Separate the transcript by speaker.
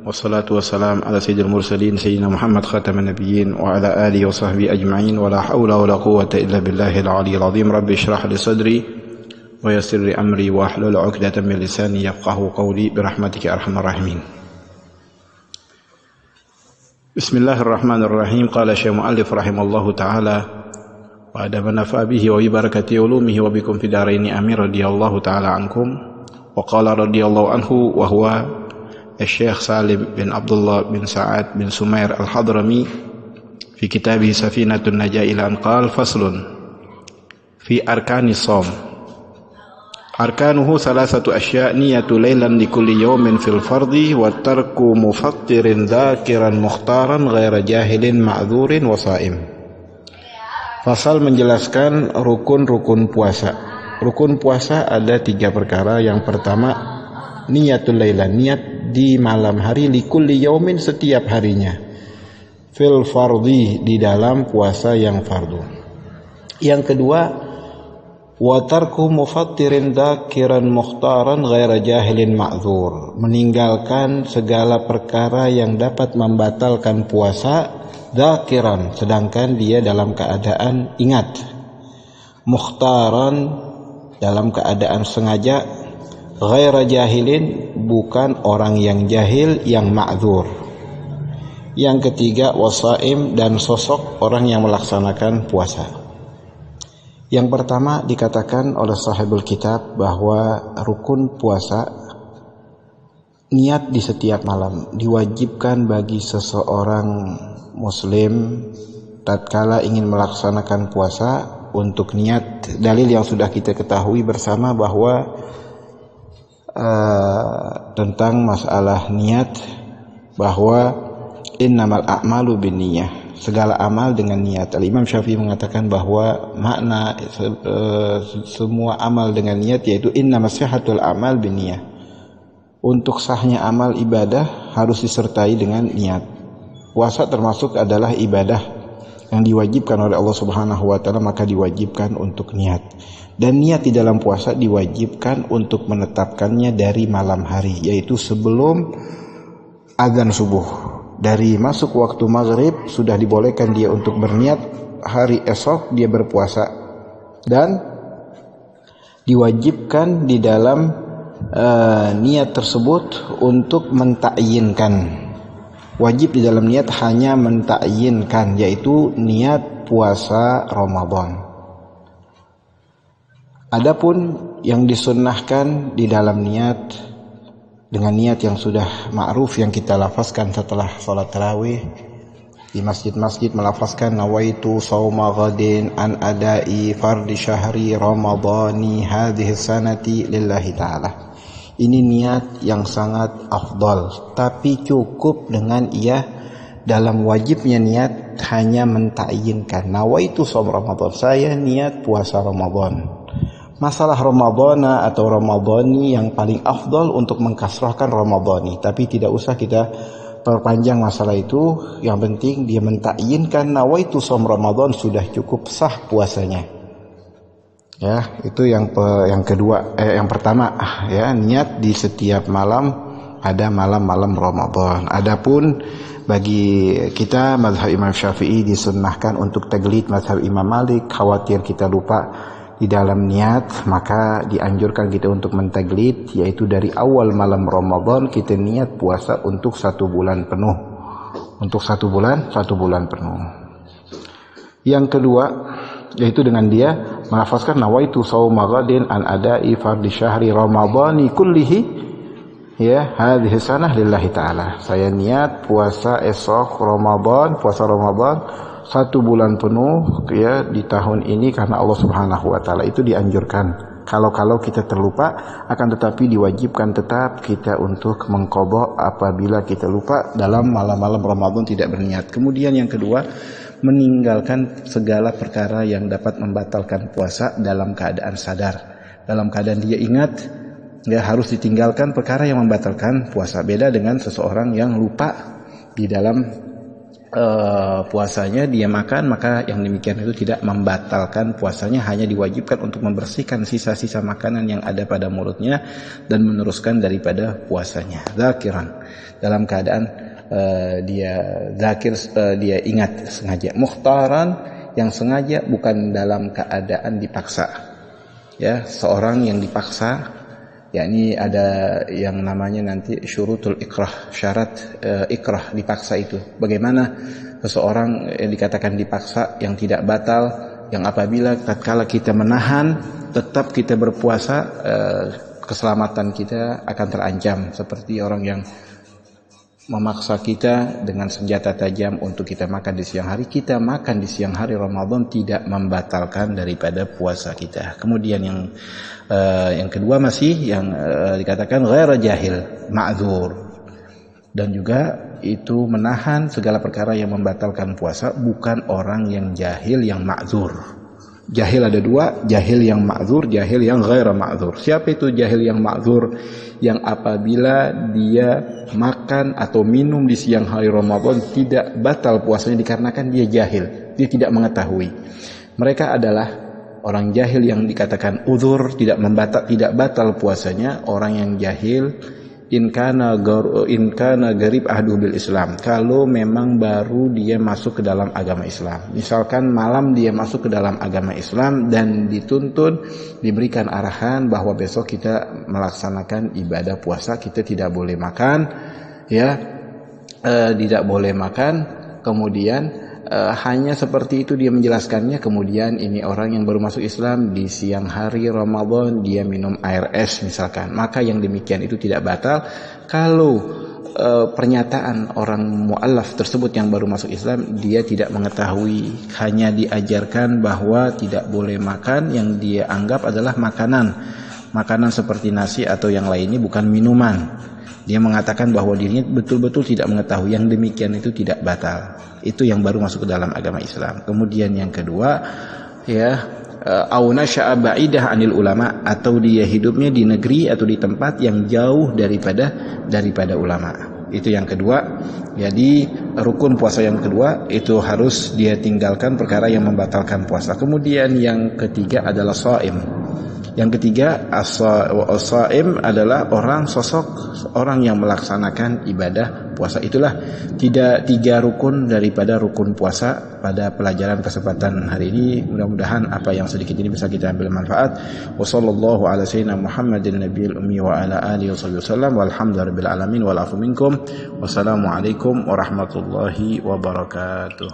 Speaker 1: Wassalatu wassalam ala sayyidil mursalin sayyidina Muhammad khataman nabiyyin wa ala alihi wa sahbihi ajma'in wa la hawla wa la quwwata illa billahil aliyyil azim. Rabbi shrah li sadri wa yassir li amri wa hlul 'uqdatam min lisani yafqahu qawli bi rahmatika ya arhamar rahimin. Bismillahirrahmanirrahim. Qala Syekh Mu'allif rahimallahu taala wa adama nafa bihi wa bi barakati ulumihi wa bikum fid dharaini amin radhiyallahu taala ankum. Wa qala radhiyallahu anhu wa huwa Syekh Salim bin Abdullah bin Sa'ad bin Sumair Al-Hadrami fi kitabih Safinatun Najah ila an qala faslun fi arkanis shaum. Arkanuhu salasatu asya' niyatu laylan likulli yawmin fil fardhi wa tarku mufattirin dzakiran mukhtaran ghaira jahilin ma'dzurin wa sha'im. Fasal menjelaskan rukun-rukun puasa. Rukun puasa ada 3 perkara. Yang pertama niyatul laylan, niat di malam hari, likulli yaumin setiap harinya, fil fardhi di dalam puasa yang fardu. Yang kedua wa tarku mufattirin dzakiran mukhtaran ghaira jahilin ma'dzur, meninggalkan segala perkara yang dapat membatalkan puasa, dzakiran sedangkan dia dalam keadaan ingat, mukhtaran dalam keadaan sengaja, ghaira jahilin bukan orang yang jahil yang ma'dzur. Yang ketiga wasaim, dan sosok orang yang melaksanakan puasa. Yang pertama dikatakan oleh sahibul kitab bahwa rukun puasa niat di setiap malam diwajibkan bagi seseorang muslim tatkala ingin melaksanakan puasa untuk niat. Dalil yang sudah kita ketahui bersama bahwa tentang masalah niat, bahwa innamal a'malu binniyah, segala amal dengan niat. Al-Imam Syafi'i mengatakan bahwa makna semua amal dengan niat yaitu innamas sihhatul a'mal binniyah. Untuk sahnya amal ibadah harus disertai dengan niat. Puasa termasuk adalah ibadah yang diwajibkan oleh Allah Subhanahu wa taala, maka diwajibkan untuk niat. Dan niat di dalam puasa diwajibkan untuk menetapkannya dari malam hari, yaitu sebelum azan subuh. Dari masuk waktu maghrib sudah dibolehkan dia untuk berniat hari esok dia berpuasa, dan diwajibkan di dalam niat tersebut untuk mentakyinkan. Wajib di dalam niat hanya mentakyinkan, yaitu niat puasa Ramadan. Adapun yang disunnahkan di dalam niat, dengan niat yang sudah ma'ruf yang kita lafazkan setelah salat tarawih di masjid-masjid, melafazkan nawaitu shauma ghadin an adai fardhi syahri ramadhani hadhihi sanati lillahi ta'ala. Ini niat yang sangat afdal, tapi cukup dengan ia dalam wajibnya niat hanya mentakyinkan nawaitu shaum Ramadan, saya niat puasa Ramadan. Masalah Ramadhana atau Ramadhani yang paling afdal untuk mengkasrahkan Ramadhani, tapi tidak usah kita perpanjang masalah itu. Yang penting dia mentakyinkan nawaitu shaum Ramadan, sudah cukup sah puasanya. Ya, itu yang kedua, yang pertama ya, niat di setiap malam, ada malam-malam Ramadan. Adapun bagi kita mazhab Imam Syafi'i disunnahkan untuk taglid mazhab Imam Malik. Khawatir kita lupa di dalam niat, maka dianjurkan kita untuk mentaglid, yaitu dari awal malam Ramadan kita niat puasa untuk 1 bulan penuh, untuk 1 bulan penuh. Yang kedua yaitu dengan dia melafazkan nawaitu shauma ghadin an adai fardhi syahri ramadhani kullihi, ya hadhihi sanah lillahi ta'ala, saya niat puasa esok Ramadan, puasa Ramadan 1 bulan penuh ya di tahun ini karena Allah Subhanahu wa taala. Itu dianjurkan Kalau kita terlupa, akan tetapi diwajibkan tetap kita untuk mengqadha apabila kita lupa dalam malam-malam Ramadan tidak berniat. Kemudian yang kedua, meninggalkan segala perkara yang dapat membatalkan puasa dalam keadaan sadar. Dalam keadaan dia ingat, ya harus ditinggalkan perkara yang membatalkan puasa. Beda dengan seseorang yang lupa di dalam puasanya, dia makan, maka yang demikian itu tidak membatalkan puasanya, hanya diwajibkan untuk membersihkan sisa-sisa makanan yang ada pada mulutnya dan meneruskan daripada puasanya. Zakiran, dalam keadaan dia zakir, dia ingat sengaja. Mukhtaran, yang sengaja, bukan dalam keadaan dipaksa. Ya, seorang yang dipaksa, yakni ada yang namanya nanti syurutul ikrah, syarat ikrah, dipaksa itu. Bagaimana seseorang dikatakan dipaksa yang tidak batal, yang apabila tatkala kita menahan tetap kita berpuasa, keselamatan kita akan terancam, seperti orang yang memaksa kita dengan senjata tajam untuk kita makan di siang hari. Kita makan di siang hari Ramadan tidak membatalkan daripada puasa kita. Kemudian yang kedua masih yang dikatakan ghaira jahil, ma'dzur, dan juga itu menahan segala perkara yang membatalkan puasa, bukan orang yang jahil yang ma'dzur. Jahil ada dua, jahil yang ma'dzur, jahil yang ghaira ma'dzur. Siapa itu jahil yang ma'dzur? Yang apabila dia makan atau minum di siang hari Ramadan tidak batal puasanya dikarenakan dia jahil, dia tidak mengetahui. Mereka adalah orang jahil yang dikatakan uzur, tidak batal puasanya. Orang yang jahil, in kana garib ahdu bil Islam, kalau memang baru dia masuk ke dalam agama Islam. Misalkan malam dia masuk ke dalam agama Islam dan dituntun, diberikan arahan bahwa besok kita melaksanakan ibadah puasa, kita tidak boleh makan, ya, tidak boleh makan. Kemudian hanya seperti itu dia menjelaskannya. Kemudian ini orang yang baru masuk Islam, di siang hari Ramadan dia minum air es misalkan, maka yang demikian itu tidak batal. Kalau pernyataan orang mu'allaf tersebut yang baru masuk Islam, dia tidak mengetahui, hanya diajarkan bahwa tidak boleh makan yang dia anggap adalah makanan seperti nasi atau yang lainnya, bukan minuman. Dia mengatakan bahwa dirinya betul-betul tidak mengetahui, yang demikian itu tidak batal. Itu yang baru masuk ke dalam agama Islam. Kemudian yang kedua, ya, au nasya'a ba'idah anil ulama, atau dia hidupnya di negeri atau di tempat yang jauh daripada ulama. Itu yang kedua. Jadi rukun puasa yang kedua itu harus dia tinggalkan perkara yang membatalkan puasa. Kemudian yang ketiga adalah shaim. Yang ketiga, as-shaim adalah orang yang melaksanakan ibadah puasa. Itulah tiga rukun daripada rukun puasa pada pelajaran kesempatan hari ini. Mudah-mudahan apa yang sedikit ini bisa kita ambil manfaat. Wassallallahu ala sayyidina Muhammadin nabiyil ummi wa ala alihi wasallam walhamdulillahirabbil alamin wal afu minkum. Wassalamualaikum warahmatullahi wabarakatuh.